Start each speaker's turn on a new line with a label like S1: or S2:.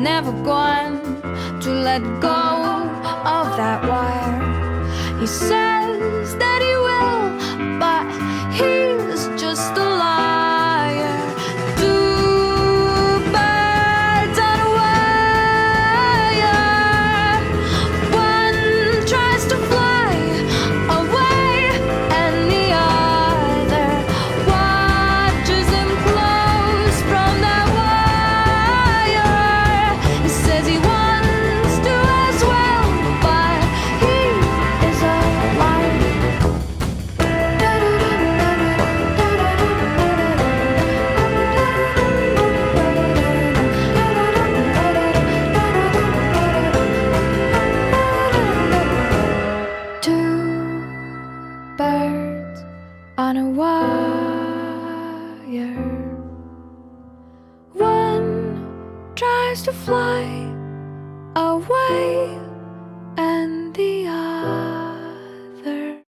S1: never going to let go of that wire. He says that he will, but he's just a liar. Two birds on a wire. One tries to fly away, and the other watches him close from that wire. He says he wants to as well, but he is a liar. Two birds on a wire. One tries to fly away,